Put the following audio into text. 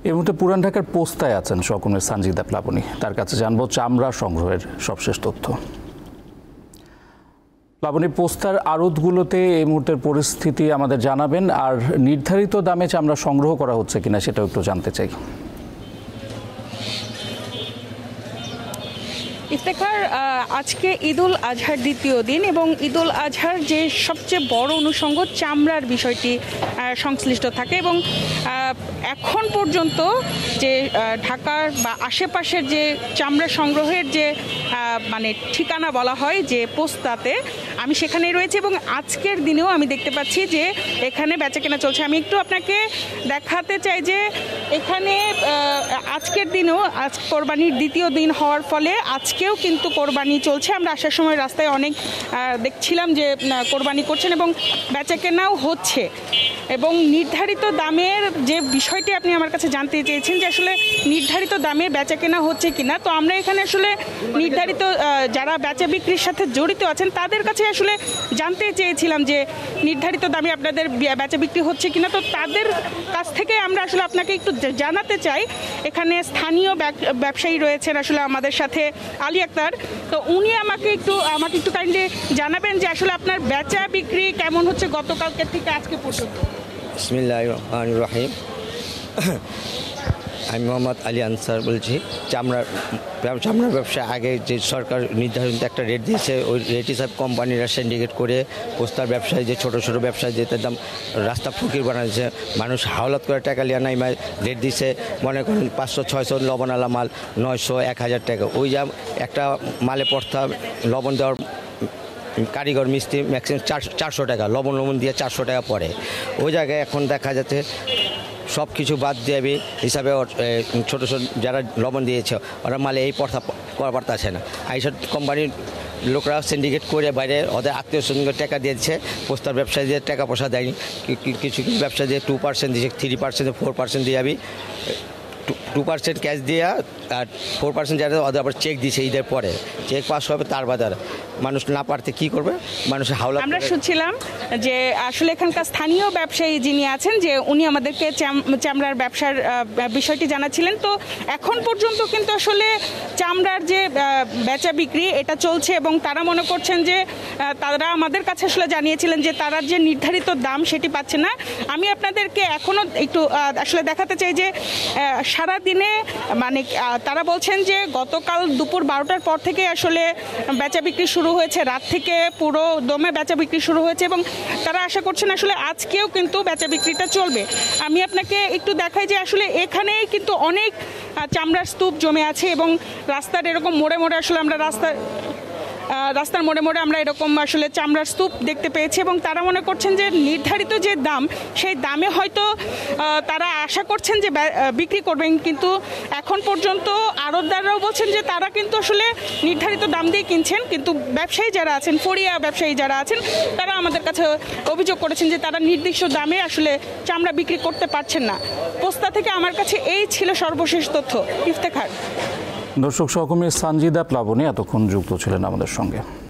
এই মুহূর্তে পুরান ঢাকার পোস্তায় আছেন সহকর্মী সানজিদা প্লাবনী। তার কাছে জানবো চামড়া সংগ্রহের সবশেষ তথ্য। প্লাবনী, পোস্তার আড়তগুলোতে এই মুহূর্তের পরিস্থিতি আমাদের জানাবেন, আর নির্ধারিত দামে চামড়া সংগ্রহ করা হচ্ছে কিনা সেটাও একটু জানতে চাই। ইফতেখার, আজকে ঈদুল আজহার দ্বিতীয় দিন এবং ঈদুল আজহার যে সবচেয়ে বড় অনুষঙ্গ চামড়ার বিষয়টি সংশ্লিষ্ট থাকে এবং এখন পর্যন্ত যে ঢাকার বা আশেপাশের যে চামড়া সংগ্রহের যে মানে ঠিকানা বলা হয় যে পোস্তাতে, আমি সেখানেই রয়েছি এবং আজকের দিনেও আমি দেখতে পাচ্ছি যে এখানে বেচাকেনা চলছে। আমি একটু আপনাকে দেখাতে চাই যে এখানে আজকের দিনেও আজ কোরবানির দ্বিতীয় দিন হওয়ার ফলে আজকেও কিন্তু কোরবানি চলছে। আমরা আসার সময় রাস্তায় অনেক দেখছিলাম যে কোরবানি করছেন এবং বেচাকেনাও হচ্ছে। এবং নির্ধারিত দামের যে বিষয়টি আপনি আমার কাছে জানতে চেয়েছেন যে আসলে নির্ধারিত দামে বেচাকেনা হচ্ছে কিনা, তো আমরা এখানে আসলে নির্ধারিত যারা বেচা বিক্রির সাথে জড়িত আছেন তাদের কাছে আসলে জানতে চেয়েছিলাম যে নির্ধারিত দামে আপনাদের বেচা বিক্রি হচ্ছে কিনা। তো তাদের কাছ থেকে আমরা আসলে আপনাকে একটু জানাতে চাই, এখানে স্থানীয় ব্যবসায়ী রয়েছেন আসলে আমাদের সাথে, আলী আক্তার। তো উনি আমাকে একটু কাইন্ডলি জানাবেন যে আসলে আপনার বেচা বিক্রি কেমন হচ্ছে গতকালকে থেকে আজকে পর্যন্ত। বিসমিল্লাহির রহমানির রহিম। আমি মোহাম্মদ আলী আনসার বলছি। চামড়ার ব্যবসা আগে যে সরকার নির্ধারিত একটা রেট দিয়েছে, ওই রেট হিসাবে কোম্পানিরা সিন্ডিকেট করে পোস্তার ব্যবসায় যে ছোটো ছোটো ব্যবসায় যেতে দাম রাস্তা ফকির বানাচ্ছে, মানুষ হাওলাত করে টাকা লিয়া নাই, রেট দিচ্ছে মনে করেন 500-600 লবণালা মাল 900-1000 টাকা। ওই যা একটা মালে পড়তে লবণ দেওয়ার কারিগর মিস্ত্রি ম্যাক্সিমাম 400 টাকা, লবণ দিয়ে 400 টাকা পড়ে। ওই জায়গায় এখন দেখা যাচ্ছে সব কিছু বাদ দেবে হিসাবে ছোটো ছোটো যারা লবণ দিয়েছে ওরা মালে এই পড়তা করা পারতেছে না। এইসব কোম্পানির লোকরা সিন্ডিকেট করে বাইরে ওদের আত্মীয় স্বজনকে টাকা দিয়েছে, পোস্তার ব্যবসায়ীদের টাকা পয়সা দেয়নি। কিছু কিছু ব্যবসা দিয়ে 2% দিয়েছে, 3%, 4% দিয়ে যাবি, 2% ক্যাশ দেওয়া আর 4% যারা ওদের আবার চেক দিয়েছে ঈদের পরে, চেক পাস হবে তার বাজার মানুষ না পারতে কি করবে, মানুষের হাওলা। আমরা শুনছিলাম যে আসলে এখানকার স্থানীয় ব্যবসায়ী যিনি আছেন যে উনি আমাদেরকে চামড়ার ব্যবসার বিষয়টি জানাচ্ছিলেন। তো এখন পর্যন্ত কিন্তু আসলে চামড়ার যে বেচা বিক্রি এটা চলছে এবং তারা মনে করছেন যে তারা আমাদের কাছে আসলে জানিয়েছিলেন যে তারা যে নির্ধারিত দাম সেটি পাচ্ছে না। আমি আপনাদেরকে এখনও একটু আসলে দেখাতে চাই যে সারাদিনে মানে তারা বলছেন যে গতকাল দুপুর 12টার পর থেকে আসলে বেচা বিক্রি শুরু হয়েছে, রাত থেকে পুরো দমে বেচা বিক্রি শুরু হয়েছে এবং তারা আশা করছেন আসলে আজকেও কিন্তু বেচা বিক্রিটা চলবে। আমি আপনাকে একটু দেখাই যে আসলে এখানে কিন্তু অনেক চামড়ার স্তূপ জমে আছে এবং রাস্তার এরকম মোড়ে মোড়ে আসলে আমরা রাস্তার মোড়ে মোড়ে আমরা এরকম আসলে চামড়ার স্তূপ দেখতে পেয়েছি এবং তারা মনে করছেন যে নির্ধারিত যে দাম সেই দামে হয়তো তারা আশা করছেন যে বিক্রি করবেন, কিন্তু এখন পর্যন্ত আড়তদাররাও বলছেন যে তারা কিন্তু আসলে নির্ধারিত দাম দিয়ে কিনছেন, কিন্তু ব্যবসায়ী যারা আছেন, ফড়িয়া ব্যবসায়ী যারা আছেন তারা আমাদের কাছে অভিযোগ করেছেন যে তারা নির্দিষ্ট দামে আসলে চামড়া বিক্রি করতে পারছেন না। পোস্তা থেকে আমার কাছে এই ছিল সর্বশেষ তথ্য। ইফতেখার। দর্শক, সহকর্মী সানজিদা প্লাবনী এতক্ষণ যুক্ত ছিলেন আমাদের সঙ্গে।